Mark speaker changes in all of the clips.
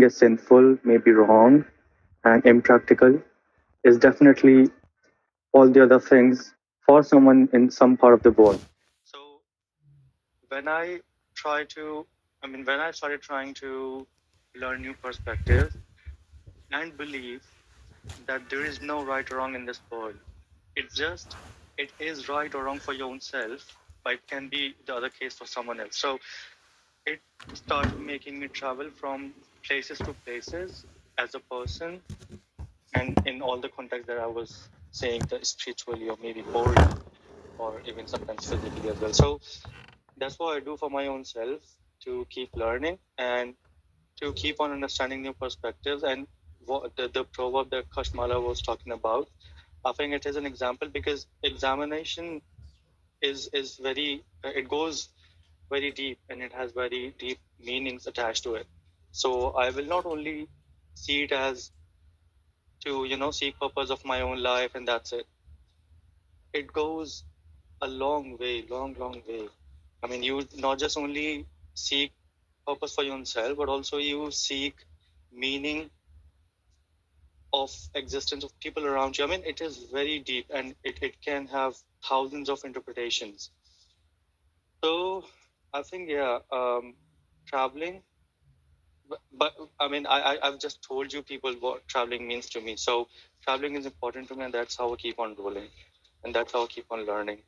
Speaker 1: is sinful, maybe wrong and impractical, is definitely all the other things for someone in some part of the world. So when I try to, when I started trying to learn new perspectives and believe that there is no right or wrong in this world, it's just, it is right or wrong for your own self, but it can be the other case for someone else. So it started making me travel from places to places as a person, and in all the contexts that I was saying, that spiritually or maybe morally or even sometimes physically as well. So that's what I do for my own self, to keep learning and to keep on understanding new perspectives. And what the proverb that Kashmala was talking about, I think it is an example, because examination is very, it goes very deep and it has very deep meanings attached to it. So I will not only see it as to seek purpose of my own life and that's it. It goes a long way, long way. You not just only seek purpose for yourself, but also you seek meaning of existence of people around you. It is very deep and it can have thousands of interpretations. So I think, yeah, traveling, but I've just told you people what traveling means to me. So traveling is important to me, and that's how I keep on rolling, and that's how I keep on learning,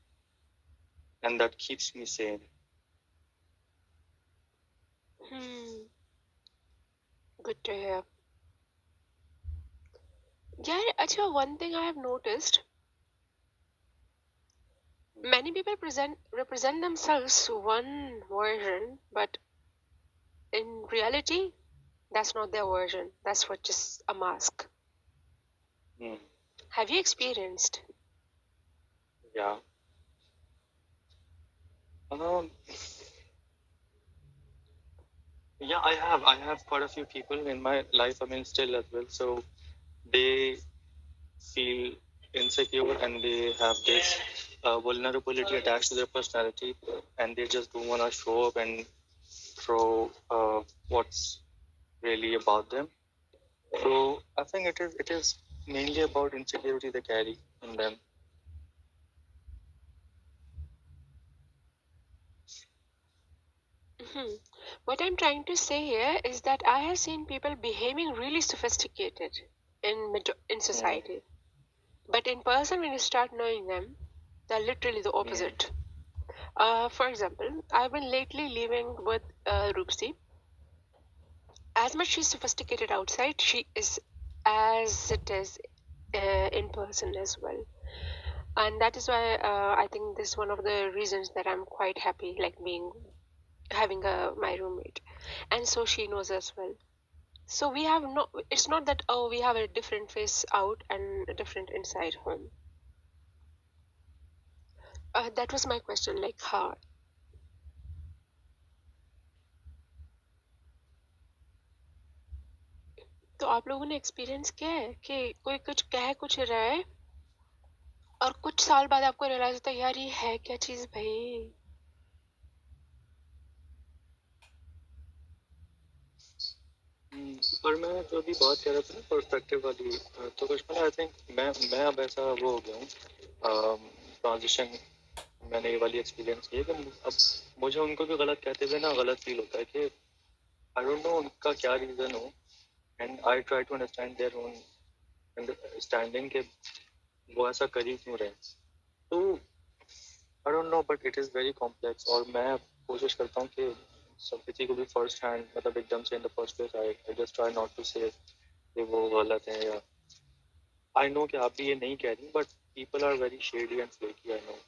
Speaker 1: and that keeps me sane.
Speaker 2: Hmm. Good to hear. Yeah, actually, one thing I have noticed, many people represent themselves one version, but in reality, that's not their version. That's what just a mask.
Speaker 1: Mm.
Speaker 2: Have you experienced?
Speaker 1: Yeah. Um, yeah, I have quite a few people in my life. Still as well. So they feel insecure and they have this vulnerability attached to their personality, and they just don't want to show up and throw what's really about them. So I think it is mainly about insecurity they carry in them.
Speaker 2: Mhm. What I'm trying to say here is that I have seen people behaving really sophisticated in
Speaker 1: Mm.
Speaker 2: society, but in person, when you start knowing them, they're literally the
Speaker 1: Mm.
Speaker 2: opposite. For example, I've been lately living with Rupsi. As much she's sophisticated outside, she is as it is in person as well. And that is why I think this is one of the reasons that I'm quite happy, like being having my roommate, and so she knows as well. So we have no. It's not that we have a different face out and a different inside home. That was my question. Like how? तो आप लोगों ने experience किया है कि कोई कुछ कह कुछ रहा है और कुछ साल बाद आपको रियलाइज होता है यार ये है क्या चीज भाई.
Speaker 1: पर मैं जो अभी बात कर रहा था ना पर्सपेक्टिव वाली, तो कुछ पता, आई थिंक मैं अब ऐसा वो हो गया हूँ, ट्रांजिशन, मैंने ये वाली एक्सपीरियंस की है कि अब मुझे उनको भी गलत कहते हुए ना गलत फील होता है कि आई डोंट नो उनका क्या रीज़न हो, and I try to understand their own understanding के वो ऐसा कर ही क्यों रहे हैं. तो I don't know, but it is very complex, और मैं कोशिश करता हूँ कि सब किसी को भी फर्स्ट हैंड, मतलब एकदम से in the first place I just try not to say कि वो गलत है, या आई नो कि आप भी ये नहीं कह रही, but people are very shady and flaky, I know.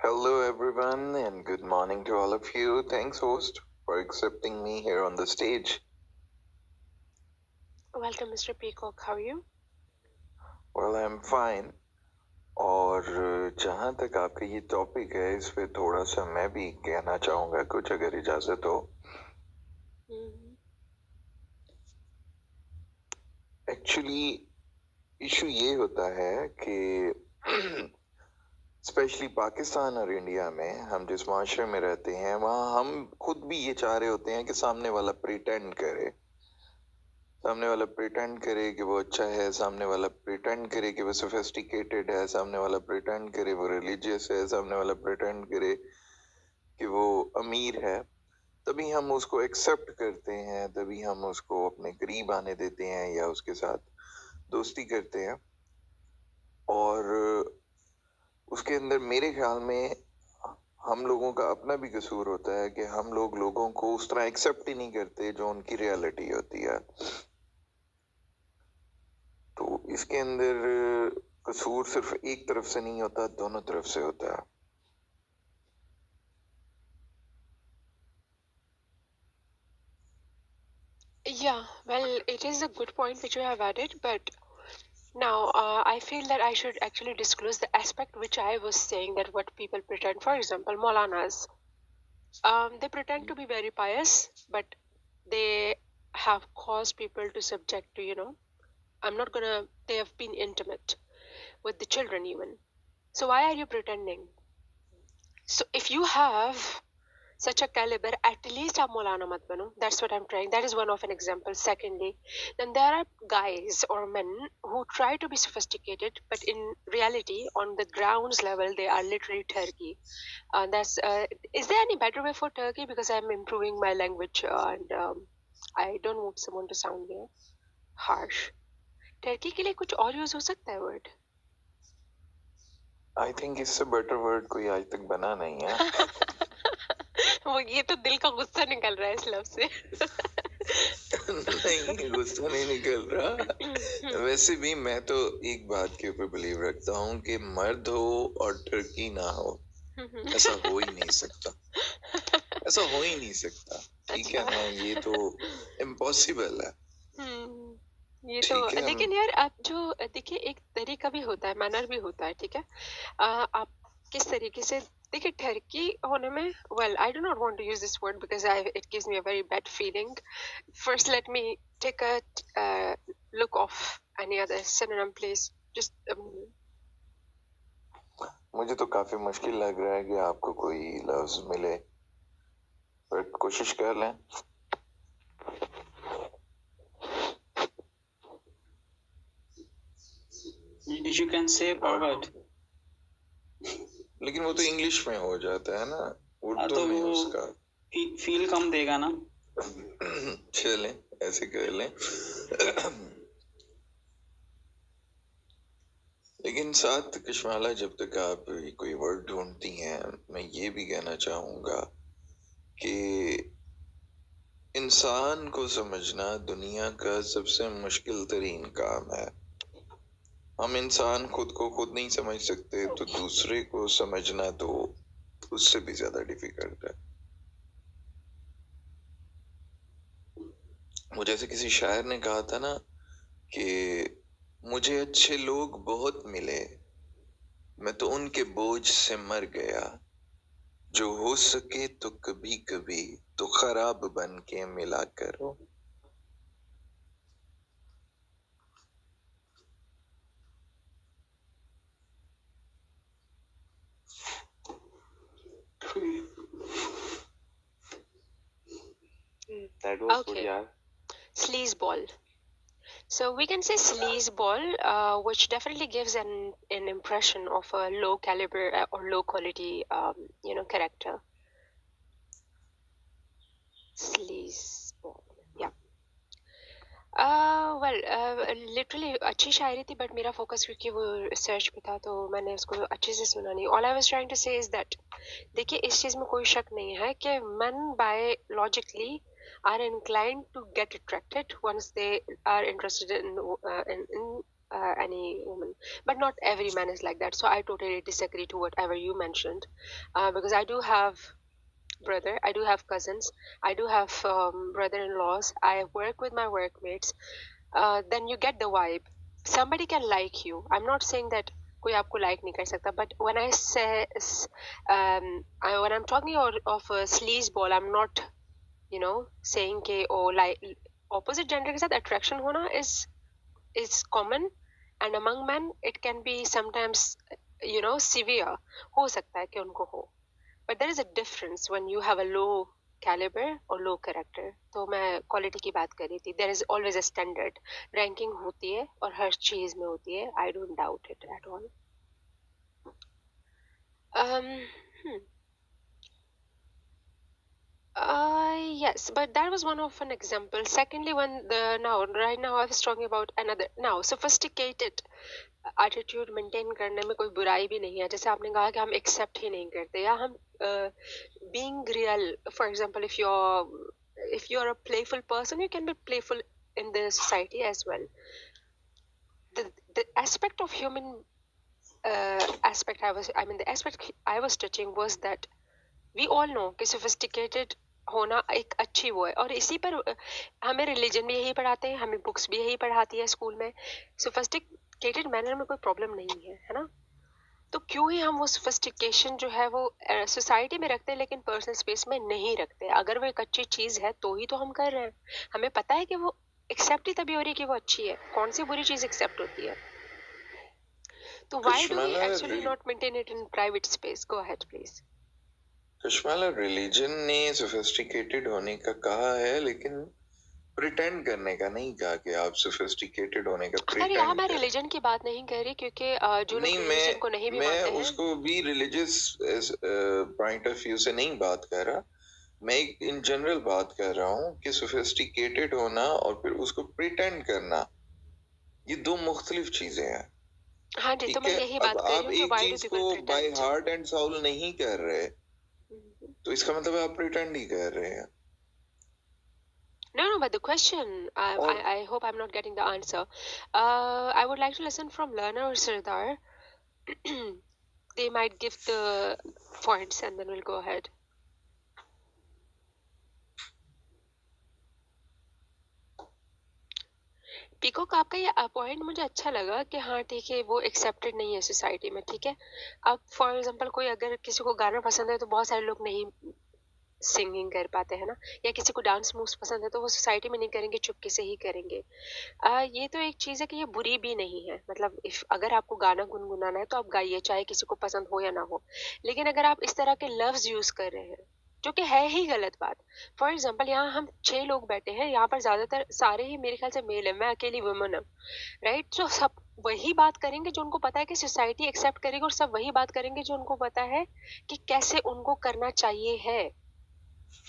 Speaker 3: Hello, everyone, and good morning to all of you. Thanks, host, for accepting me here on the stage.
Speaker 2: Welcome, Mr. Peacock. How are you?
Speaker 3: Well, I'm fine. और जहाँ तक आपका ये topic है, इस पे थोड़ा सा मैं भी कहना चाहूँगा कुछ, अगर इजाज़त हो.
Speaker 2: Mm-hmm.
Speaker 3: एक्चुअली इशू ये होता है कि स्पेशली पाकिस्तान और इंडिया में, हम जिस माशरे में रहते हैं वहाँ हम खुद भी ये चाह रहे होते हैं कि सामने वाला प्रिटेंड करे, सामने वाला प्रिटेंड करे कि वो अच्छा है, सामने वाला प्रिटेंड करे कि वो सोफिस्टिकेटेड है, सामने वाला प्रिटेंड करे वो रिलीजियस है, सामने वाला प्रिटेंड करे कि वो अमीर है। तभी हम उसको एक्सेप्ट करते हैं, तभी हम उसको अपने करीब आने देते हैं या उसके साथ दोस्ती करते हैं। और उसके अंदर मेरे ख्याल में हम लोगों का अपना भी कसूर होता है कि हम लोग लोगों को उस तरह एक्सेप्ट ही नहीं करते जो उनकी रियलिटी होती है। तो इसके अंदर कसूर सिर्फ एक तरफ से नहीं होता, दोनों तरफ से होता है।
Speaker 2: Yeah, well, it is a good point which you have added, but now I feel that I should actually disclose the aspect which I was saying, that what people pretend. For example, Maulanas, they pretend to be very pious, but they have caused people to subject to, they have been intimate with the children even. So why are you pretending? So if you have such a caliber, at least आप मौलाना मत बनो. That's what I'm trying. That is one of an example. Secondly, then there are guys or men who try to be sophisticated, but in reality, on the grounds level, they are literally Turkey. Is there any better way for Turkey? Because I'm improving my language and I don't want someone to sound harsh. Turkey के लिए कुछ और use हो सकता है word?
Speaker 3: I think इससे better word कोई आज तक बना नहीं है।
Speaker 2: वो ये तो दिल का गुस्सा निकल रहा है इस लफ्ज से।
Speaker 3: नहीं, गुस्सा नहीं निकल रहा। वैसे भी मैं तो एक बात के ऊपर बिलीव रखता हूँ कि मर्द हो और टर्की ना हो, ऐसा हो ही नहीं सकता, ऐसा हो ही नहीं सकता। ठीक है ना, ये तो इम्पॉसिबल है।
Speaker 2: ये तो लेकिन यार आप जो देखिए, एक तरीका भी होता है, मैनर भी होता है, ठीक है। आप किस तरीके से देखिए टर्की होने में, well, I do not want to use this word because it gives me a very bad feeling. First, let me take a look of any other synonym, please. Just a moment.
Speaker 3: मुझे तो काफी मुश्किल लग रहा है कि आपको कोई लफ्ज मिले, पर कोशिश कर लें।
Speaker 4: You can say pervert.
Speaker 3: लेकिन वो तो इंग्लिश में हो जाता है ना, उर्दू में उसका
Speaker 4: फील कम देगा ना।
Speaker 3: चलें ऐसे कर लें। लेकिन साथ कशमाला, जब तक आप कोई वर्ड ढूंढती हैं, मैं ये भी कहना चाहूंगा कि इंसान को समझना दुनिया का सबसे मुश्किल तरीन काम है। हम इंसान खुद को खुद नहीं समझ सकते, तो दूसरे को समझना तो उससे भी ज्यादा डिफिकल्ट है। वो जैसे किसी शायर ने कहा था ना कि मुझे अच्छे लोग बहुत मिले, मैं तो उनके बोझ से मर गया, जो हो सके तो कभी कभी तो खराब बन के मिला करो।
Speaker 1: That was good,
Speaker 2: Okay.
Speaker 1: yeah.
Speaker 2: Sleazeball. So we can say sleazeball, which definitely gives an impression of a low caliber or low quality, character. Sleazeball, yeah. Well, literally अच्छी शायरी थी, but मेरा focus क्योंकि वो research पे था तो मैंने उसको अच्छे से सुना नहीं. All I was trying to say is that देखिए इस चीज में कोई शक नहीं है कि men biologically are inclined to get attracted once they are interested in any woman, but not every man is like that. So I totally disagree to whatever you mentioned, because I do have brother, I do have cousins, I do have brother-in-laws, I work with my workmates. Then you get the vibe. Somebody can like you. I'm not saying that कोई आपको like नहीं कर सकता, but when I say when I'm talking of a sleazeball, I'm not saying कि like opposite gender के साथ attraction होना is common, and among men it can be sometimes severe, हो सकता है कि उनको हो, but there is a difference when you have a low caliber और low character. तो मैं quality की बात कर रही थी. There is always a standard. Ranking होती है और हर चीज में होती है. I don't doubt it at all. Hmm. Yes, but that was one of an example. Secondly, right now I was talking about another. Now, sophisticated attitude maintain करने में कोई बुराई भी नहीं है. जैसे आपने कहा कि हम accept ही नहीं करते, या हम being real. For example, if you're a playful person, you can be playful in the society as well. The aspect of human the aspect I was touching was that we all know कि sophisticated होना एक अच्छी वो है, और इसी पर हमें रिलीजन भी यही पढ़ाते हैं, हमें बुक्स भी यही पढ़ाती है स्कूल में. सोफिस्टिकेटेड मैनर में कोई प्रॉब्लम नहीं है ना. तो क्यों ही हम वो सोफिस्टिकेशन जो है वो सोसाइटी में रखते हैं लेकिन पर्सनल स्पेस में नहीं रखते. अगर वो एक अच्छी चीज है तो ही तो हम कर रहे हैं. हमें पता है कि वो एक्सेप्ट ही तभी हो रही है कि वो अच्छी है. कौन सी बुरी चीज एक्सेप्ट होती है? तो why do we actually not maintain it in private space? Go ahead please.
Speaker 3: Kashmala, religion ने सोफिस्टिकेटेड होने का कहा है, लेकिन प्रिटेंड करने का नहीं कहा कि आप सोफिस्टिकेटेड होने का प्रिटेंड
Speaker 2: करें. मैं रिलीजन की बात नहीं कर रही, क्योंकि जो लोग रिलीजन को नहीं भी मानते हैं,
Speaker 3: मैं उसको भी रिलीजियस पॉइंट ऑफ व्यू से नहीं बात कर रहा. मैं इन जनरल बात कर रहा हूँ कि सोफिस्टिकेटेड होना और फिर उसको प्रिटेंड करना, ये दो मुख्तलिफ चीजें हैं.
Speaker 2: हाँ जी, तो मैं यही बात कर रही हूँ कि
Speaker 3: एक चीज को बाय हार्ट एंड सोल नहीं कर रहे, तो इसका मतलब आप प्रिटेंड ही कर रहे हैं.
Speaker 2: No, but the question, I hope I'm not getting the answer. I would like to listen from Lerner or Sardar. They might give the points and then we'll go ahead. पीको का आपका ये point मुझे अच्छा लगा कि हाँ ठीक है, वो एक्सेप्टेड नहीं है सोसाइटी में. ठीक है, अब फॉर एग्जांपल कोई अगर किसी को गाना पसंद है तो बहुत सारे लोग नहीं सिंगिंग कर पाते हैं ना, या किसी को डांस मूव्स पसंद है तो वो सोसाइटी में नहीं करेंगे, चुपके से ही करेंगे. ये तो एक चीज है कि ये बुरी भी नहीं है. मतलब अगर आपको गाना गुनगुनाना है तो आप गाइए, चाहे किसी को पसंद हो या ना हो. लेकिन अगर आप इस तरह के लफ्ज यूज कर रहे हैं जो कि है ही गलत बात. फॉर एग्जाम्पल, यहाँ हम 6 लोग बैठे हैं, यहाँ पर ज्यादातर सारे ही मेरे ख्याल से मेल है, मैं अकेली वुमन हूँ, राइट. तो सब वही बात करेंगे जो उनको पता है कि सोसाइटी एक्सेप्ट करेगी, और सब वही बात करेंगे जो उनको पता है कि कैसे उनको करना चाहिए है.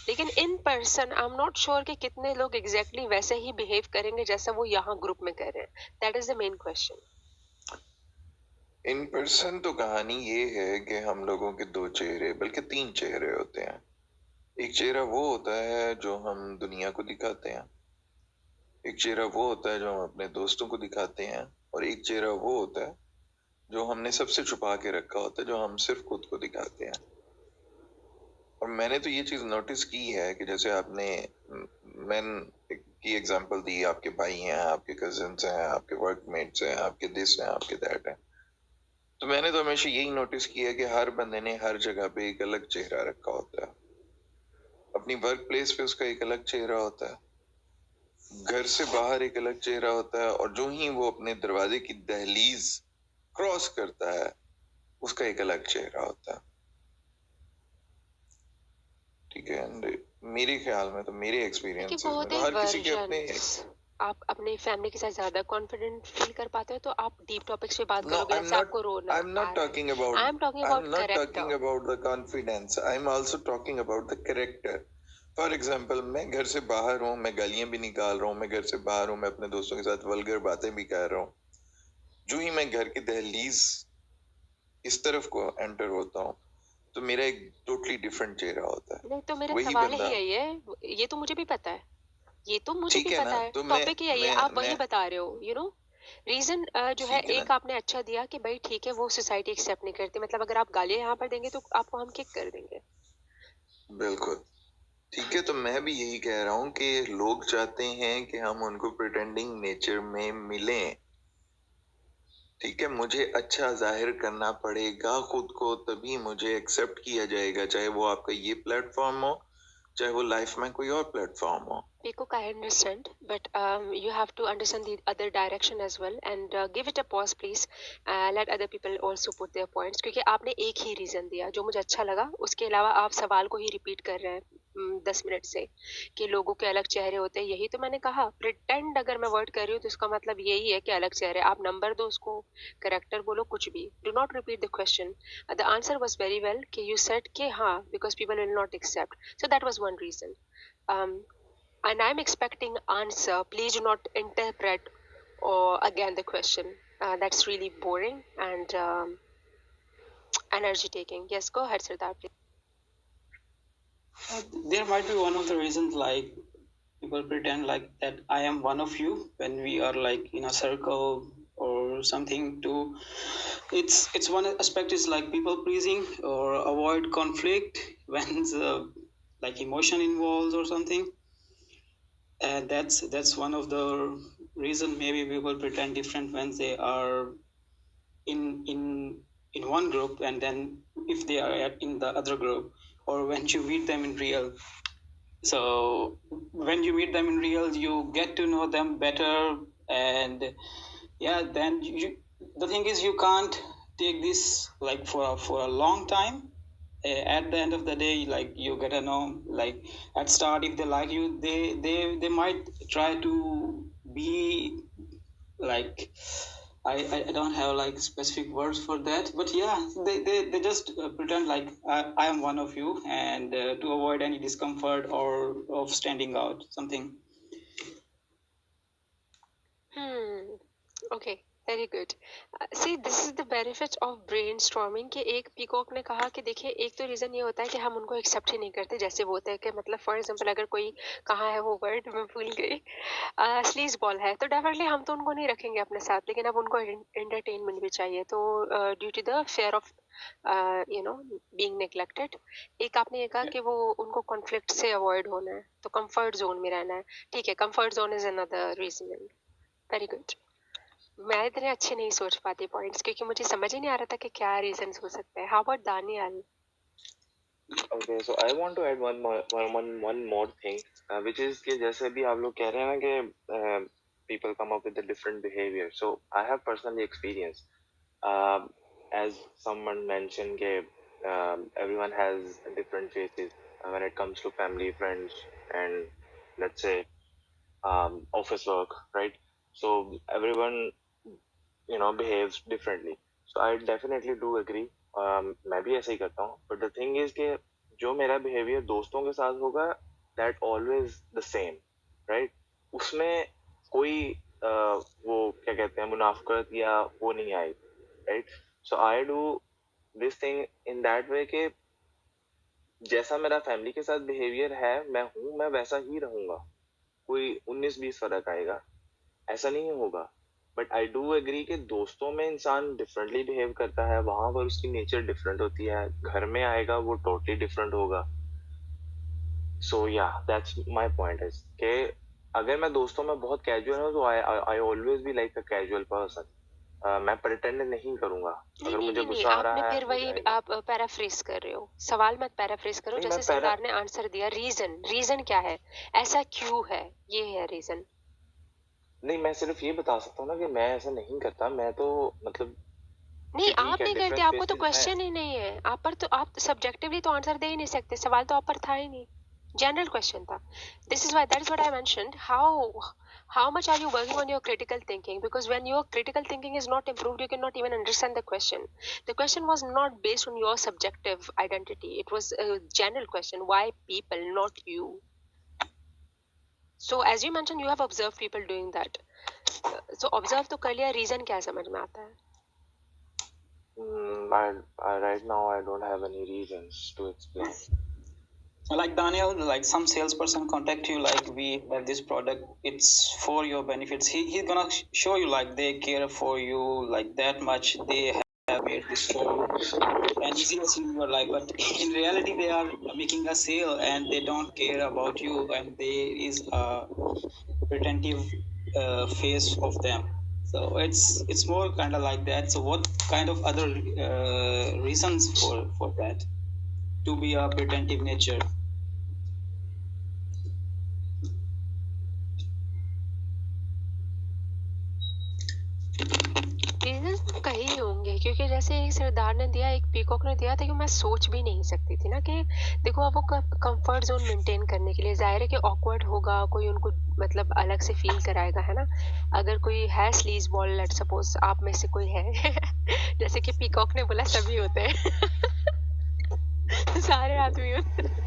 Speaker 2: लेकिन in person I am not sure कि कितने लोग एग्जैक्टली वैसे ही बिहेव करेंगे जैसा वो यहाँ ग्रुप में कर रहे हैं. That is the main question.
Speaker 3: In person तो कहानी ये है कि हम लोगों के 2 चेहरे, बल्कि 3 चेहरे होते हैं. एक चेहरा वो होता है जो हम दुनिया को दिखाते हैं, एक चेहरा वो होता है जो हम अपने दोस्तों को दिखाते हैं, और एक चेहरा वो होता है जो हमने सबसे छुपा के रखा होता है, जो हम सिर्फ खुद को दिखाते हैं. और मैंने तो ये चीज नोटिस की है कि जैसे आपने मैंने की एग्जांपल दी, आपके भाई हैं, आपके कजिन्स हैं, आपके वर्कमेट्स हैं, आपके दिस हैं, आपके दैट हैं, तो मैंने तो हमेशा यही नोटिस किया कि हर बंदे ने हर जगह पे एक अलग चेहरा रखा होता है. अपनी वर्क प्लेस पे उसका एक अलग चेहरा होता है, घर से बाहर एक अलग चेहरा होता है, और जो ही वो अपने दरवाजे की दहलीज क्रॉस करता है उसका एक अलग चेहरा होता है. ठीक है, मेरे ख्याल में तो, मेरे एक्सपीरियंसेस में तो हर किसी के अपने.
Speaker 2: आप अपने फैमिली के साथ ज्यादा कॉन्फिडेंट फील कर पाते हो तो आप डीप टॉपिक्स पे बात करोगे, जैसे आपको रोना.
Speaker 3: I'm not talking about the confidence. I'm also talking about the character. For example, मैं घर से बाहर हूँ, मैं गालियां भी निकाल रहा हूँ, मैं घर से बाहर हूँ, मैं अपने दोस्तों के साथ वल्गर बातें भी कर रहा हूँ. जो ही मैं घर की दहलीज इस तरफ को एंटर होता हूँ तो मेरा एक टोटली डिफरेंट चेहरा होता है.
Speaker 2: नहीं, तो मेरा सवाल ही यही है, ये तो मुझे भी पता है, ये तो मुझे भी पता है. टॉपिक ही यही है, आप वही बता रहे हो. यू नो रीजन जो है, एक आपने अच्छा दिया कि भाई ठीक है वो सोसाइटी एक्सेप्ट नहीं करती, मतलब अगर आप गालियां यहाँ पर देंगे तो आपको हम किक कर देंगे.
Speaker 3: बिल्कुल ठीक है, तो मैं भी यही कह रहा हूँ कि लोग चाहते हैं कि हम उनको प्रिटेंडिंग नेचर में मिलें. ठीक है, मुझे अच्छा जाहिर करना पड़ेगा खुद को, तभी मुझे एक्सेप्ट किया जाएगा, चाहे वो आपका ये प्लेटफॉर्म हो, चाहे वो लाइफ में कोई और प्लेटफॉर्म हो।
Speaker 2: Peacock, I understand, but you have to understand the other direction as well and give it a pause, please. Let other people also put their points. क्योंकि आपने एक ही रीजन दिया जो मुझे अच्छा लगा, उसके अलावा आप सवाल को ही रिपीट कर रहे हैं 10 मिनट से कि लोगों के अलग चेहरे होते हैं। यही तो मैंने कहा, प्रिटेंड अगर मैं वर्ड कर रही हूँ तो इसका मतलब यही है कि अलग चेहरे। आप नंबर दो उसको, करेक्टर बोलो, कुछ भी। Do not repeat the question. The answer was very well कि यू सेड कि हाँ because people will not accept, so that was one reason. And I'm expecting answer. Please do not interpret or again the question. That's really boring and energy taking. Yes, go ahead, Sardar, please.
Speaker 4: There might be one of the reasons like people pretend like that I am one of you when we are like in a circle or something. To it's one aspect is like people pleasing or avoid conflict when the like emotion involves or something. And that's one of the reason maybe people pretend different when they are in one group, and then if they are in the other group, or when you meet them in real. So when you meet them in real, you get to know them better, and yeah, then you, the thing is you can't take this like for a long time. At the end of the day, like you gotta know, like at start if they like you, they might try to be like I don't have like specific words for that, but yeah, they just pretend like I am one of you, and to avoid any discomfort or of standing out something.
Speaker 2: Okay, very good. See, this is the benefit of brainstorming कि एक peacock ने कहा कि देखिए एक तो reason ये होता है कि हम उनको एक्सेप्ट ही नहीं करते, जैसे वो होता है कि मतलब फॉर एग्जांपल अगर कोई कहाँ है वो वर्ड मैं भूल गई, स्लीज बॉल है तो डेफिनेटली हम तो उनको नहीं रखेंगे अपने साथ, लेकिन अब उनको एंटरटेनमेंट भी चाहिए, तो due to the fear of you know being neglected. एक आपने ये कहा कि वो उनको कॉन्फ्लिक्ट से अवॉइड होना है तो कंफर्ट जोन में रहना है, ठीक है, comfort zone is another reason. Very good. मैं इतने अच्छे नहीं सोच पाती पॉइंट्स क्योंकि मुझे समझ ही नहीं आ रहा था कि क्या रीजंस हो सकते हैं। How about Daniyal?
Speaker 5: Okay, so I want to add one more thing, which is कि जैसे भी आप लोग कह रहे हैं ना कि people come up with a different behavior. So I have personally experienced, as someone mentioned, that everyone has different faces when it comes to family, friends, and let's say office work, right? So everyone behaves differently. So I definitely do agree. मैं भी ऐसे ही करता हूँ, but the thing is कि जो मेरा behavior दोस्तों के साथ होगा, that always the same, right? उसमें कोई वो क्या कहते हैं मुनाफकत या वो नहीं आई, right? So I do this thing in that way कि जैसा मेरा फैमिली के साथ behavior है, मैं वैसा ही रहूंगा, कोई 19-20 फर्क आएगा ऐसा नहीं होगा। बट आई डू एग्री कि दोस्तों में इंसान डिफरेंटली बिहेव करता है, वहां पर उसकी नेचर डिफरेंट होती है, घर में आएगा वो टोटली डिफरेंट होगा। सो या दैट्स माय पॉइंट इज कि अगर मैं दोस्तों में बहुत कैजुअल हूँ तो I always be like a casual person. मैं प्रिटेंड नहीं करूंगा। अगर मुझे गुस्सा आ रहा है,
Speaker 2: फिर वही आप पैराफ्रेज कर रहे हो, सवाल मत पैराफ्रेज करो, जैसे सरदार ने आंसर दिया। रीजन क्या है, ऐसा क्यों है, ये है रीजन।
Speaker 5: नहीं, मैं सिर्फ ये बता सकता हूँ ना कि मैं ऐसा नहीं करता, मैं तो मतलब
Speaker 2: नहीं आप नहीं करते, आपको तो क्वेश्चन ही नहीं है आप पर, तो आप सब्जेक्टिवली तो आंसर दे ही नहीं सकते, सवाल तो आप पर था ही नहीं, जनरल क्वेश्चन था। This is why, that is what I mentioned, how much are you working on your critical thinking, because when your critical thinking is not improved you cannot even understand the question. The question was not based on your subjective identity, it was a general question, why people, not you. So as you mentioned you have observed people doing that, so observe तो कर लिया, reason क्या समझ में आता है?
Speaker 5: Right now I don't have any reasons to explain.
Speaker 4: Like Daniel, like some salesperson contact you like we have this product, it's for your benefits. He's gonna show you like they care for you like that much, they have made this for you, and easy as you are like, but in reality they are making a sale and they don't care about you, and there is a pretentive face of them. So it's more kind of like that. So what kind of other reasons for that to be a pretentive nature?
Speaker 2: कहीं होंगे, क्योंकि जैसे एक सरदार ने दिया, एक peacock ने दिया था, कि मैं सोच भी नहीं सकती थी ना कि देखो अब वो कंफर्ट जोन मेंटेन करने के लिए, जाहिर है कि ऑकवर्ड होगा, कोई उनको मतलब अलग से फील कराएगा, है ना। अगर कोई है स्लीज बॉल, लेट सपोज आप में से कोई है जैसे कि पीकॉक ने बोला सभी होते हैं सारे आदमी होते हैं।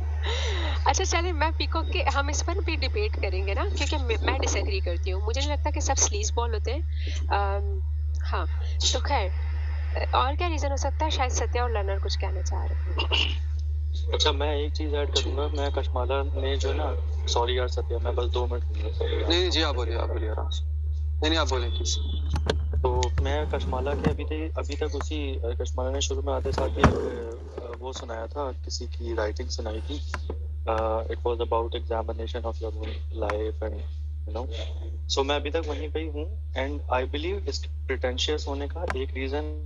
Speaker 2: अच्छा चलिए, मैं पीकॉक के, हम इस पर भी डिबेट करेंगे ना, क्योंकि मैं डिसएग्री करती हूँ, मुझे नहीं लगता कि सब स्लीज बॉल होते हैं। हाँ, तो खैर और क्या रीजन हो सकता है, शायद सत्या और लर्नर कुछ कहना चाह रहे हैं।
Speaker 1: अच्छा, मैं एक चीज ऐड करूंगा। मैं कश्माला ने जो ना, सॉरी यार सत्या, मैं बस 2 मिनट।
Speaker 6: नहीं जी, आप बोलिए आराम से। नहीं आप बोले प्लीज।
Speaker 1: तो मैं कश्माला के अभी तक उसी कश्माला ने शुरू में आते साथ ही वो सुनाया था, किसी की राइटिंग सुनाई थी। It was about examination of your own life and you know. So मैं अभी तक वहीं पे ही हूँ, एंड आई बिलीव इस प्रिटेंशियस होने का एक reason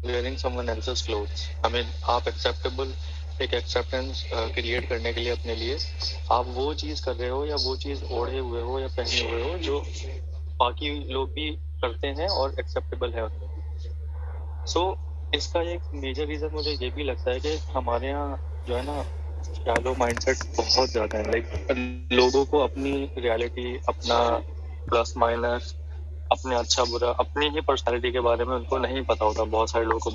Speaker 1: wearing someone else's clothes. I mean, आप acceptable, एक acceptance create करने के लिए अपने लिए आप वो चीज कर रहे हो, या वो चीज ओढ़े हुए हो या पहने हुए हो जो बाकी लोग भी करते हैं और acceptable है उनमें। So इसका एक मेजर रीजन मुझे ये भी लगता है कि हमारे यहाँ जो है ना, शैलो माइंडसेट बहुत ज्यादा है। लाइक लोगों को अपनी रियलिटी, अपना प्लस माइनस, अपने अच्छा बुरा, अपनी ही पर्सनालिटी के बारे में उनको नहीं पता होता, बहुत सारे लोगों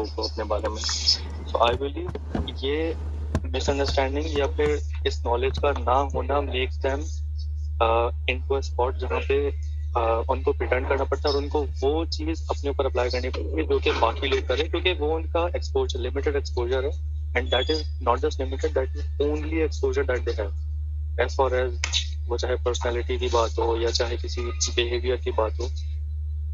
Speaker 1: को अपने बारे में। सो आई बिलीव ये मिसअंडरस्टैंडिंग या फिर इस नॉलेज का ना होना makes them into a spot जहाँ पे उनको प्रिटेंड करना पड़ता है और उनको वो चीज अपने ऊपर अप्लाई करनी पड़ती है जो कि बाकी लोग करें, क्योंकि वो उनका एक्सपोजर, लिमिटेड एक्सपोजर है, and that is not just limited, that is only exposure that they have as far as वो चाहे पर्सनालिटी की बात हो या चाहे किसी बिहेवियर की बात हो।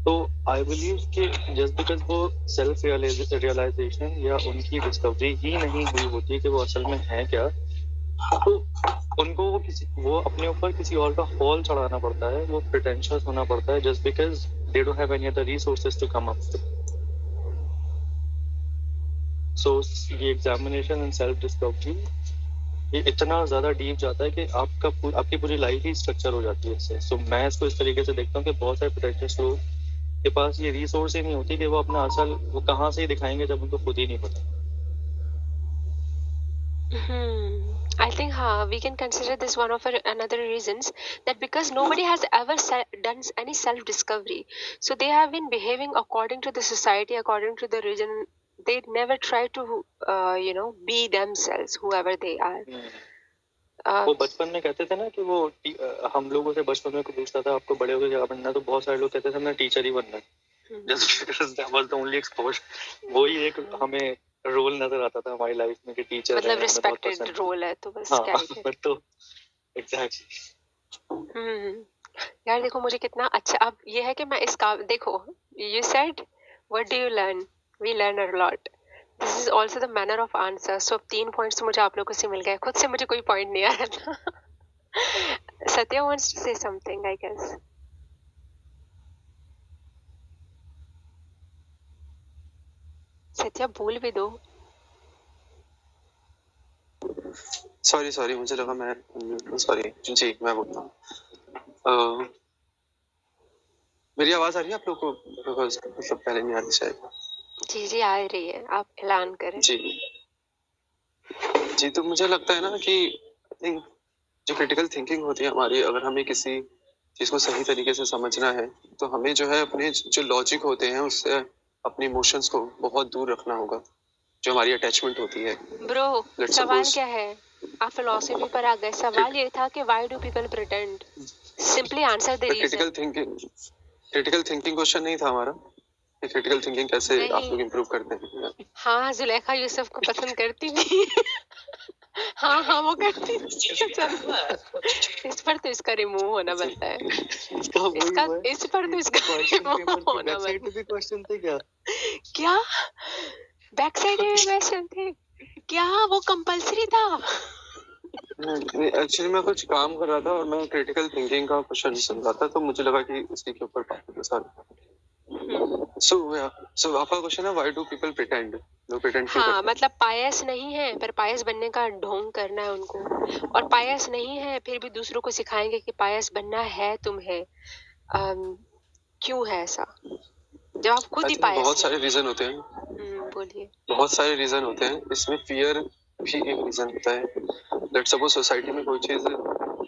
Speaker 1: तो आई बिलीव कि जस्ट बिकॉज वो सेल्फ रियलाइजेशन या उनकी डिस्कवरी ही नहीं हुई होती कि वो असल में है क्या, तो उनको वो अपने ऊपर किसी और का फॉल चढ़ाना पड़ता है, वो प्रिटेंशियस होना पड़ता है, just because they don't have any other resources to come up. So ये एग्जामिनेशन एंड सेल्फ डिस्कवरी ये इतना ज्यादा डीप जाता है कि आपकी पूरी लाइफ ही स्ट्रक्चर हो जाती है इससे। सो मैं इसको इस तरीके से देखता हूँ कि बहुत सारे पोटेंशियल लोग के पास ये रिसोर्स ही नहीं होती कि वो अपना असल वो कहाँ से ही दिखाएंगे जब उनको खुद ही नहीं पता।
Speaker 2: I think we can consider this one of another reasons, that because nobody has ever done any self-discovery, so they have been behaving according to the society, according to the religion. They never try to, be themselves, whoever they are.
Speaker 1: वो बचपन में कहते थे ना कि वो हम लोगों से बचपन में कोई पूछता था आपको बड़े होकर क्या बनना, तो बहुत सारे लोग कहते थे हमने टीचर ही बनना है। Just because that was the only exposure, वही एक हमें रोल नजर आता था हमारी लाइफ में कि टीचर
Speaker 2: मतलब रिस्पेक्टेड रोल है, तो बस क्या ही
Speaker 1: तो एग्जैक्टली।
Speaker 2: यार देखो मुझे कितना अच्छा, अब ये है कि मैं इसका देखो, you said what do you learn, we learn a lot, this is also the manner of answer. So 3 points मुझे आप लोगों से मिल गए, खुद से मुझे कोई पॉइंट नहीं आ रहा था। Satya wants to say something, I guess. Satya बोल भी दो।
Speaker 6: सॉरी मुझे लगा मैं सॉरी जी, मैं बोलता हूँ। मेरी आवाज आ रही है आप लोग को? मतलब पहले नहीं आ रही शायद।
Speaker 2: जी आ रही है, आप ऐलान करें।
Speaker 6: जी तो मुझे लगता है ना कि आई थिंक जो क्रिटिकल थिंकिंग होती है हमारी, अगर हमें किसी चीज को सही तरीके से समझना है तो हमें जो है अपने जो लॉजिक होते हैं उससे अपने इमोशंस को बहुत दूर रखना होगा, जो हमारी अटैचमेंट होती है।
Speaker 2: ब्रो सवाल क्या है, आप फिलॉसफी पर आ गए। सवाल ये था कि why do people pretend, simply answer the reason.
Speaker 6: Critical thinking question नहीं था हमारा, क्रिटिकल थिंकिंग कैसे आप लोग इम्प्रूव करते हैं।
Speaker 2: हाँ जुलेखा यूसुफ को पसंद करती थी। हाँ वो करती थी। इस पर तो इसका रिमूव होना बनता है, इस पर तो इसका रिमूव होना बनता है।
Speaker 1: क्वेश्चन थे क्या
Speaker 2: बैक साइड में क्वेश्चन थे क्या, वो कंपलसरी था?
Speaker 6: एक्चुअली मैं कुछ काम कर रहा था और मैं क्रिटिकल थिंकिंग का क्वेश्चन सुन रहा था, तो मुझे लगा कि उसी के ऊपर बात करें सर। सो आपका क्वेश्चन है व्हाई डू पीपल प्रिटेंड, लोग प्रिटेंड क्यों करते हैं?
Speaker 2: मतलब पायस नहीं है पर पायस बनने का ढोंग करना है उनको, और पायस नहीं है फिर भी दूसरों को सिखाएंगे कि पायस बनना है तुम्हें। क्यों है ऐसा, जब आप खुद
Speaker 6: I
Speaker 2: ही
Speaker 6: think
Speaker 2: पाए?
Speaker 6: बहुत सारे रीजन होते हैं,
Speaker 2: बोलिए।
Speaker 6: बहुत सारे रीजन होते हैं। इसमें फियर भी एक रीजन होता है। लेट्स सपोज सोसाइटी में कोई चीज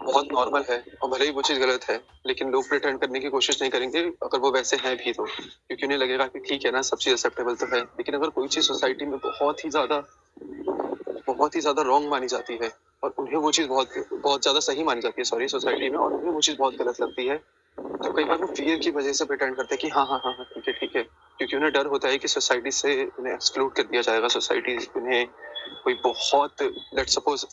Speaker 6: बहुत नॉर्मल है और भले ही वो चीज गलत है, लेकिन लोग प्रिटेंड करने की कोशिश नहीं करेंगे अगर वो वैसे हैं भी तो, क्योंकि उन्हें लगेगा कि ठीक है ना, सब चीज एक्सेप्टेबल तो है। लेकिन अगर कोई चीज सोसाइटी में बहुत ही ज्यादा रॉन्ग मानी जाती है और उन्हें वो चीज बहुत बहुत ज्यादा सही मानी जाती है, सॉरी, सोसाइटी में, और उन्हें वो चीज बहुत गलत लगती है, तो कई बार वो फियर की वजह से प्रिटेंड करते हैं कि हाँ हाँ हाँ हाँ ठीक है ठीक है, क्योंकि उन्हें डर होता है कि सोसाइटी से उन्हें एक्सक्लूड कर दिया जाएगा। सोसाइटी उन्हें कोई बहुत, लेट्स सपोज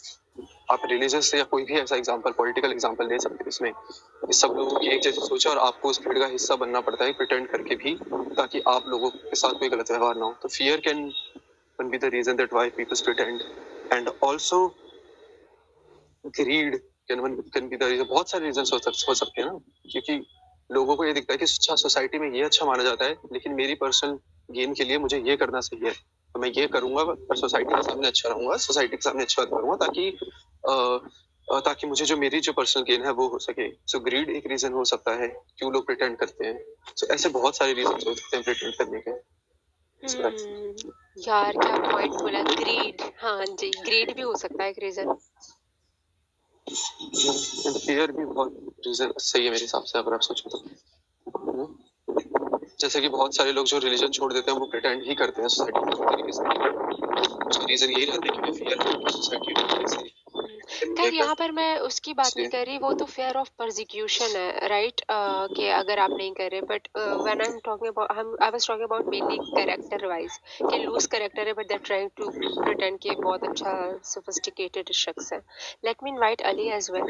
Speaker 6: आप रिलीजियस या कोई भी ऐसा एग्जांपल, पॉलिटिकल एग्जांपल ले सकते हैं इसमें, इस सब लोगों की एक जैसी सोच है और आपको उस भीड़ का हिस्सा बनना पड़ता है प्रिटेंड करके भी, ताकि आप लोगों के साथ कोई गलत व्यवहार ना हो। तो fear can be the reason that why people pretend, and also greed can be the reason. बहुत सारे रीजन हो सकते हैं ना, क्योंकि लोगों को ये दिखता है कि अच्छा सोसाइटी में ये अच्छा माना जाता है, लेकिन मेरी पर्सनल गेन के लिए मुझे ये करना सही है, तो मैं ये करूंगा पर सोसाइटी के सामने अच्छा रहूंगा, सोसाइटी के सामने अच्छा करूंगा, ताकि मुझे जो मेरी जो पर्सनल गेन है वो हो सके। सो ग्रीड एक रीजन हो सकता है क्यों लोग प्रिटेंड करते हैं। सो ऐसे बहुत सारे रीजन हो सकते हैं प्रिटेंड करने के।
Speaker 2: यार क्या पॉइंट बोला, ग्रीड। हाँ जी, ग्रीड भी हो सकता है एक रीजन।
Speaker 6: फियर भी बहुत रीजन सही है मेरे हिसाब से, अगर आप सोचो तो। जैसे कि बहुत सारे लोग जो रिलीजन छोड़ देते हैं वो प्रिटेंड ही करते हैं सोसाइटी में तरीके से, रीजन यही रहता है कि फियर सोसाइटी।
Speaker 2: खैर यहाँ पर मैं उसकी बात नहीं कर रही, वो तो फेयर ऑफ प्रोसिक्यूशन है, राइट, कि अगर आप नहीं कर रहे, but when I am talking about, I was talking about mainly character wise, कि लूज कैरेक्टर है but they are trying to pretend कि बहुत अच्छा सोफिस्टिकेटेड शख्स है। Let me invite Ali as well.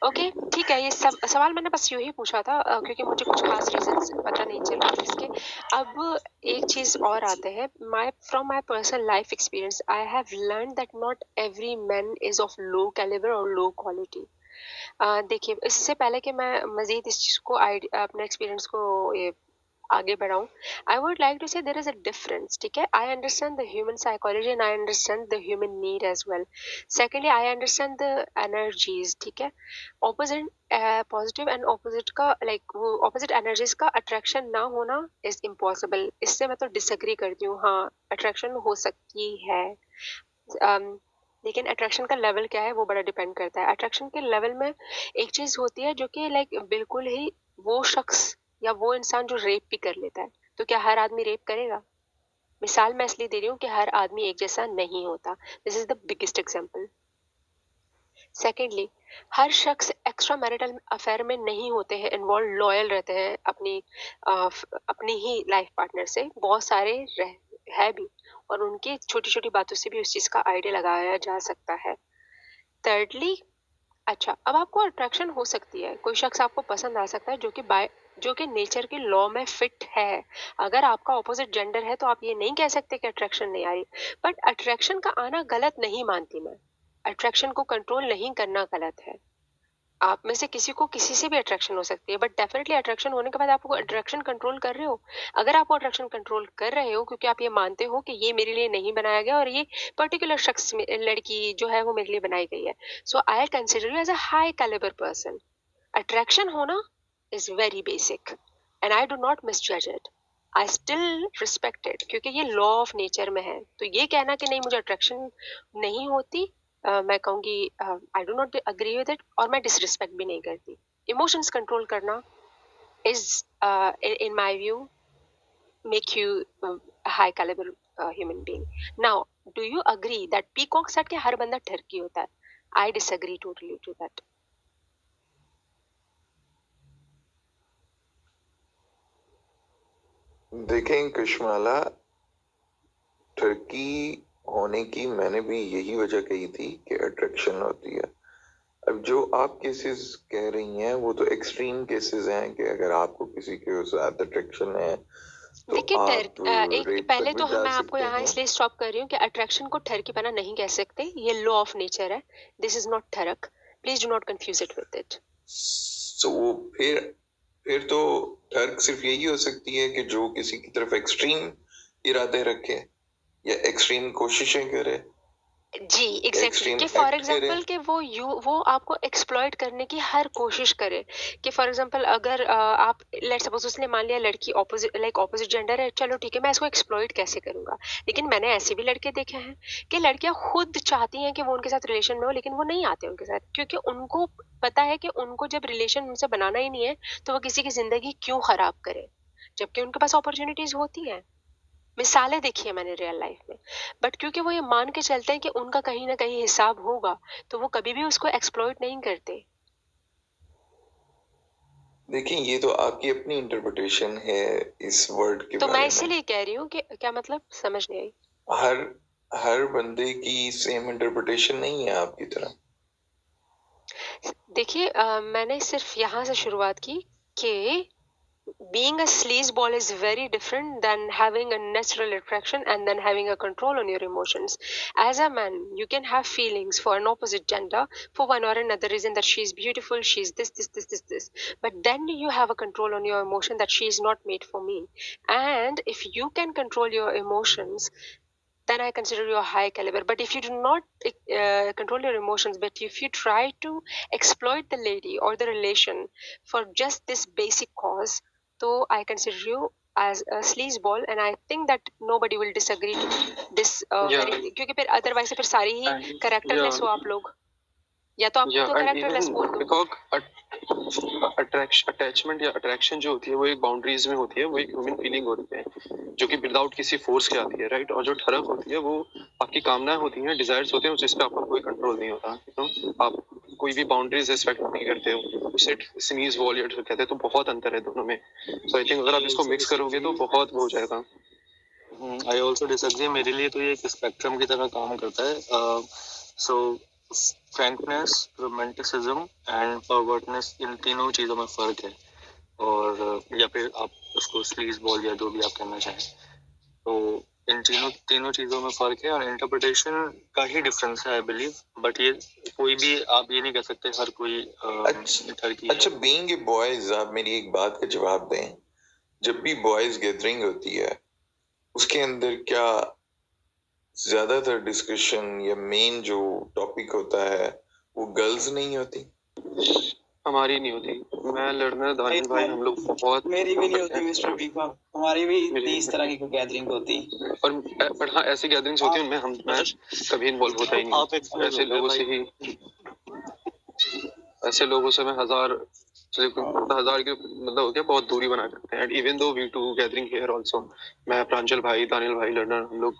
Speaker 2: Okay ठीक है, ये सब सवाल मैंने बस यूं ही पूछा था क्योंकि मुझे कुछ खास रीजन पता नहीं चल रहा इसके। अब एक चीज और आते हैं, from my personal life experience I have learn that not every man is of low calibre और लो क्वालिटी। देखिए, इससे पहले कि मैं मजीद इस चीज को अपने एक्सपीरियंस को आगे बढ़ाऊं, I would like to say there is a difference, ठीक है। I understand the human psychology and I understand the human need as well. Secondly I understand the energies, ठीक है। ऑपोजिट पॉजिटिव एंड ऑपोजिट का like वो opposite energies का attraction ना होना is impossible, इससे मैं तो डिसएग्री करती हूँ। हाँ, अट्रैक्शन हो सकती है, लेकिन अट्रैक्शन का लेवल क्या है वो बड़ा डिपेंड करता है। अट्रैक्शन के लेवल में एक चीज होती है जो कि लाइक बिल्कुल ही वो शख्स या वो इंसान जो रेप भी कर लेता है, तो क्या हर आदमी रेप करेगा? मिसाल मैं इसलिए दे रही हूँ कि हर आदमी एक जैसा नहीं होता। This is the biggest example. Secondly, हर शख्स एक्स्ट्रा मैरिटल अफेयर में नहीं होते हैं इन्वॉल्व, लॉयल रहते हैं अपनी ही लाइफ पार्टनर से। बहुत सारे है भी, और उनकी छोटी छोटी बातों से भी उस चीज का आइडिया लगाया जा सकता है। थर्डली, अच्छा, अब आपको अट्रैक्शन हो सकती है, कोई शख्स आपको पसंद आ सकता है जो कि नेचर के लॉ में फिट है। अगर आपका ऑपोजिट जेंडर है तो आप ये नहीं कह सकते कि अट्रैक्शन नहीं आ रही, बट अट्रैक्शन का आना गलत नहीं मानती मैं। अट्रैक्शन को कंट्रोल नहीं करना गलत है। आप में से किसी को किसी से भी अट्रैक्शन हो सकती है, बट डेफिनेटली अट्रैक्शन होने के बाद आप वो अट्रैक्शन कंट्रोल कर रहे हो। अगर आप वो अट्रैक्शन कंट्रोल कर रहे हो क्योंकि आप ये मानते हो कि ये मेरे लिए नहीं बनाया गया और ये पर्टिकुलर शख्स लड़की जो है वो मेरे लिए बनाई गई है, so I consider you as a high calibre person. Attraction होना is very basic and I do not misjudge it, I still respect it, क्योंकि ये लॉ ऑफ नेचर में है। तो ये कहना कि नहीं मुझे अट्रैक्शन नहीं होती, मैं कहूँगी I do not agree with it, और मैं डिसरिस्पेक्ट भी नहीं करती। इमोशंस कंट्रोल करना is in my view make you high calibre human being. Now do you agree that peacock set के हर बंदा ठरकी होता है? I disagree totally to that.
Speaker 3: देखें कश्माला, टर्की होने की मैंने भी यही वजह कही थी कि अट्रैक्शन होती है। अब जो आप केसेस कह रही हैं वो तो एक्सट्रीम केसेस हैं कि अगर आपको किसी के साथ अट्रैक्शन है तो आप
Speaker 2: पहले तो मैं आपको यहाँ इसलिए स्टॉप कर रही हूँ कि अट्रैक्शन को ठरकी पना नहीं कह सकते, ये लॉ ऑफ नेचर है, दिस इज नॉट ठरक, please do not confuse it with it.
Speaker 3: So फिर तो ठरक सिर्फ यही हो सकती है कि जो किसी की तरफ एक्सट्रीम इरादे रखे या एक्सट्रीम कोशिशें करे,
Speaker 2: जी एग्जैक्टली
Speaker 3: एक्सट्रीम
Speaker 2: कि फॉर
Speaker 3: एक्ट करे।
Speaker 2: एग्जांपल कि वो आपको एक्सप्लॉइट करने की हर कोशिश करे कि फॉर एग्जांपल अगर आप लेट सपोज उसने मान लिया लड़की ऑपोजिट जेंडर है, चलो ठीक है मैं इसको एक्सप्लॉइट कैसे करूंगा। लेकिन मैंने ऐसे भी लड़के देखे हैं कि लड़कियां खुद चाहती हैं कि वो उनके साथ रिलेशन में हो, लेकिन वो नहीं आते उनके साथ क्योंकि उनको पता है कि उनको जब रिलेशन उनसे बनाना ही नहीं है तो वो किसी की जिंदगी क्यों खराब करे, जबकि उनके पास अपॉर्चुनिटीज होती हैं। मिसालें देखी है मैंने रियल लाइफ में। बट क्योंकि वो ये मान के चलते हैं कि उनका कहीं ना कहीं हिसाब होगा, तो वो कभी भी उसको एक्सप्लॉइट नहीं करते।
Speaker 3: देखिए ये तो आपकी अपनी इंटरप्रिटेशन है इस वर्ड के
Speaker 2: तो मैं
Speaker 3: बारे में।
Speaker 2: इसीलिए कह रही हूँ कि क्या मतलब समझ नहीं आई।
Speaker 3: हर हर बंदे की सेम इंटरप्रिटेशन नहीं है आपकी तरह।
Speaker 2: देखिए मैंने सिर्फ यहाँ से शुरुआत की कि being a sleazeball is very different than having a natural attraction and then having a control on your emotions. As a man, you can have feelings for an opposite gender for one or another reason, that she's beautiful, she's this. But then you have a control on your emotion that she is not made for me. And if you can control your emotions, then I consider you a high caliber. But if you do not control your emotions, but if you try to exploit the lady or the relation for just this basic cause, so I consider you as a sleazeball, and I think that nobody will disagree to this
Speaker 6: Yeah.
Speaker 2: क्योंकि फिर otherwise से फिर सारी ही
Speaker 6: And
Speaker 2: characterless हो आप लोग, या तो आप खुद को
Speaker 6: and
Speaker 2: characterless
Speaker 6: even
Speaker 2: बोल दो।
Speaker 6: because अटैचमेंट या अट्रैक्शन जो होती है वो एक बाउंड्रीज में होती है, वो एक ह्यूमन फीलिंग होती है जो कि विदाउट किसी फोर्स के आती है, राइट। और जो ठरक होती है वो आपकी कामनाएं होती हैं, डिजायर्स होते हैं, जिस पे आपका कोई कंट्रोल नहीं होता। आप कोई भी बाउंड्रीज रिस्पेक्ट नहीं करते हो, उसे स्नीज वॉल या कहते हैं, तो बहुत अंतर है दोनों में। सो आई थिंक अगर आप इसको मिक्स करोगे तो बहुत हो जाएगा।
Speaker 7: I also disagree. मेरे लिए तो ये एक स्पेक्ट्रम की तरह काम करता है। सो फ्रैंकनेस, रोमांटिसिज्म एंड फॉरवर्डनेस, इन तीनों चीज़ों में फ़र्क है। और या फिर आप उसको स्लीज बॉल या जो भी आप कहना चाहें, तो इन तीनों चीज़ों में फ़र्क है और इंटरप्रिटेशन का ही डिफरेंस है आई बिलीव। बट ये कोई भी आप ये नहीं कह सकते हर कोई
Speaker 3: अच्छा बीइंग ए बॉयज, आप मेरी एक बात का जवाब दें। जब भी बॉयज गैदरिंग होती है उसके अंदर क्या ज्यादातर डिस्कशन या मेन जो टॉपिक होता है वो गर्ल्स नहीं होती?
Speaker 6: हमारी नहीं होती। मैं लड़ना दानिश भाई, हम लोग बहुत,
Speaker 4: मेरी भी नहीं होती मिस्टर पीपा, हमारी भी 30 तरह की गैदरिंग होती।
Speaker 6: और बट हाँ ऐसी गैदरिंग्स होती हैं उनमें मैं कभी इन्वॉल्व होता ही नहीं। ऐसे लोगों से ही, ऐसे लोगों से मैं हजार की मतलब हो गया बहुत दूरी बना करते हैं। And even though we to gathering here also, मैं प्रांजल भाई, दानियल भाई लर्नर, हम लोग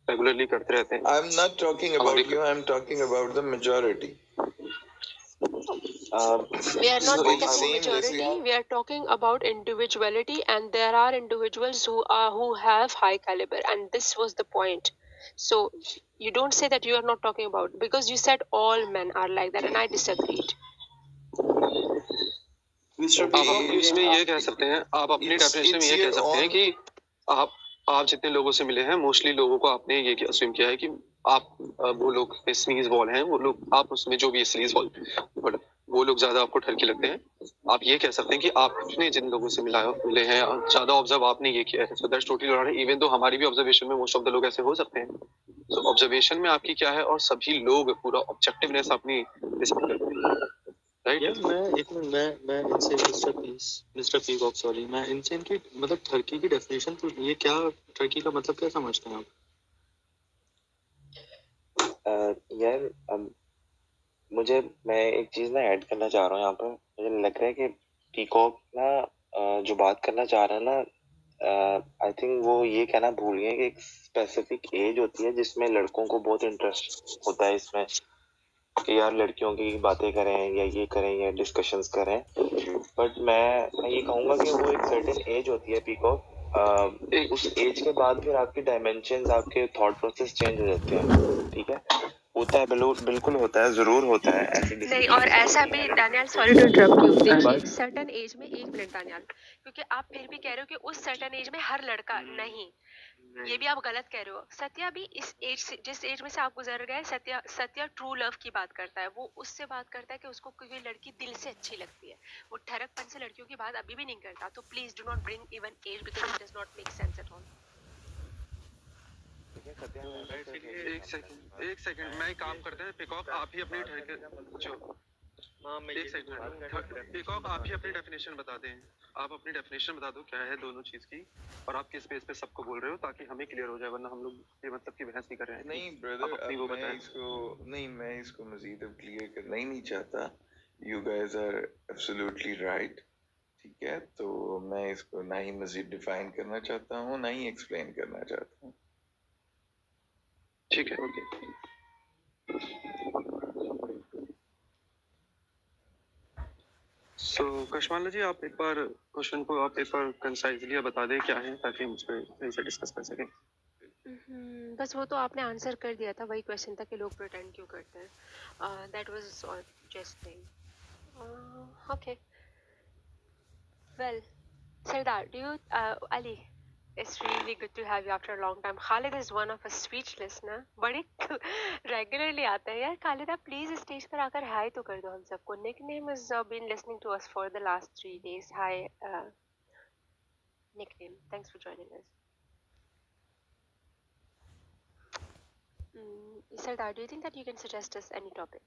Speaker 6: रेगुलरली करते रहते हैं।
Speaker 3: I am not talking about you, I am talking about the majority.
Speaker 2: We are not talking about majority, we are talking about individuality, and there are individuals who have high caliber, and this was the point. So you don't say that you are not talking about, because you said all men are like that, and I disagreed.
Speaker 6: आप इसमें ये कह सकते हैं, आप अपनी definition में ये कह सकते हैं कि आप जितने लोगों से मिले हैं मोस्टली लोगों को आपने ये अस्यूम किया है कि आप वो लोग स्नीज बॉल हैं, वो लोग आप उसमें जो भी स्नीज बॉल वो लोग ज्यादा आपको ठरकी लगते हैं। आप ये कह सकते हैं कि आपने जिन लोगों से मिले हैं ज्यादा ऑब्जर्व आपने ये किया है। So that's totally alright. Even though हमारी भी ऑब्जर्वेशन में मोस्ट ऑफ द लोग ऐसे हो सकते हैं। सो ऑब्जर्वेशन में आपकी क्या है और सभी लोग पूरा ऑब्जेक्टिवनेस अपनी डिस्प्ले करते हैं, राइट।
Speaker 7: मैं इनसे मिस्टर पीकॉक सॉरी, मैं इनसे इनकी मतलब ठरकी की डेफिनेशन, तो ये क्या ठरकी का मतलब क्या समझते हैं आप?
Speaker 5: यार मैं एक चीज ना ऐड करना चाह रहा हूँ यहाँ पर। मुझे लग रहा है कि पीकॉक ना जो बात करना चाह रहा है ना, आई थिंक वो ये कहना भूल गए कि एक स्पेसिफिक एज होती है जिसमें लड़कों को बहुत इंटरेस्ट होता है इसमें कि यार लड़कियों की बातें करें या ये करें या डिस्कशंस करें। बट मैं ये कहूँगा कि वो एक सर्टेन एज होती है पीकॉक, उस एज के बाद फिर आपके डायमेंशंस, आपके थॉट प्रोसेस चेंज हो जाते हैं। ठीक है, होता है, बिल्कुल होता है, जरूर होता है ऐसे
Speaker 2: नहीं। और ऐसा भी Daniyal, sorry to interrupt you, देखिए सर्टेन एज में, एक मिनट दानियाल, क्योंकि आप फिर भी कह रहे हो कि उस सर्टेन एज में हर लड़का नहीं, ये भी आप गलत कह रहे हो। सत्या भी इस एज से, जिस एज में से आप गुजर गए, सत्या ट्रू लव की बात करता है। वो उससे बात करता है कि उसको कोई लड़की दिल से अच्छी लगती है, वो ठरकपन से लड़कियों की बात अभी भी नहीं करता। तो please do not bring even age, because it does not make sense at all.
Speaker 6: एक सेकंड मैं काम करते हैं पिकॉक, आप ही अपनी एक सेकंड पिकॉक, आप ही अपनी डेफिनेशन बता दें, आप अपनी डेफिनेशन बता दो क्या है दोनों चीज की, और आप किस बेस पे सबको बोल रहे हो ताकि हमें क्लियर हो जाए, वरना हम लोग ये मतलब की बहस नहीं कर रहे हैं।
Speaker 3: नहीं ब्रदर, मैं इसको मजीद अब क्लियर करना ही नहीं चाहता। You guys are absolutely right, ठीक है, तो मैं इसको ना ही मजीद डिफाइन करना चाहता हूँ ना ही एक्सप्लेन करना चाहता हूँ।
Speaker 6: ठीक है, ओके। सो कशमाला जी, आप एक बार क्वेश्चन को आप एक बार कंसाइजली बता दें क्या है, ताकि हम उस पर इसे डिस्कस कर सकें।
Speaker 2: बस वो तो आपने आंसर कर दिया था, वही क्वेश्चन था कि लोग प्रिटेंड क्यों करते हैं। That was just thing. Okay, well Sardar, do you Ali, it's really good to have you after a long time. Khalid is one of us speechless ना, बड़े regularly आता है यार। Khalid, आप please स्टेज पर आकर हाय तो कर दो हम सबको। Nickname has been listening to us for the last 3 days. Hi, Nickname, thanks for joining us. Sardar, do you think that you can suggest us any topic?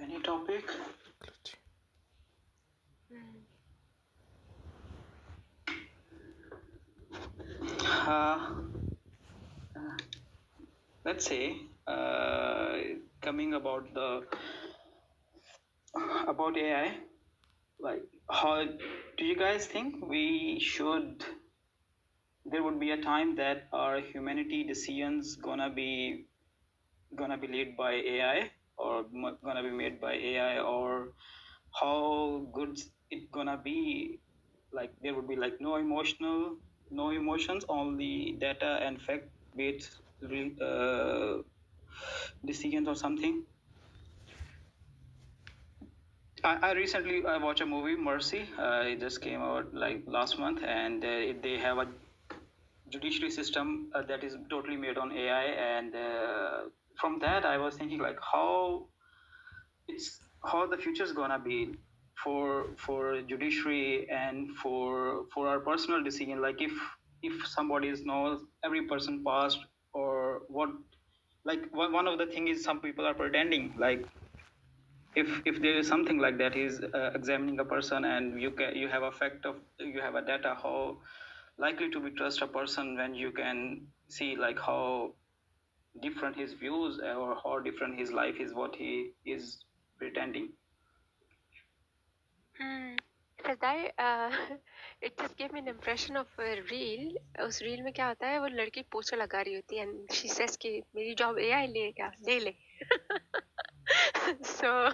Speaker 4: Any topic? Let's say coming about AI, like how do you guys think there would be a time that our humanity decisions gonna be led by AI, or gonna be made by AI, or how good it gonna be? Like there would be like no emotions, only data and fact based decisions or something. I recently watched a movie, Mercy. It just came out like last month, and they have a judiciary system that is totally made on AI, and from that I was thinking like how the future is gonna be for judiciary and for our personal decision. Like if somebody knows every person past, or what, like one of the thing is some people are pretending like if there is something like that is examining a person, and you have a fact of, you have a data, how likely to be trust a person when you can see like how different his views or how different his life is what he is pretending.
Speaker 2: Sardar, it just gave me an impression of a reel. उस reel में क्या होता है, वो लड़की पोछा लगा रही होती है and she says कि मेरी job AI लेगा, ले ले. So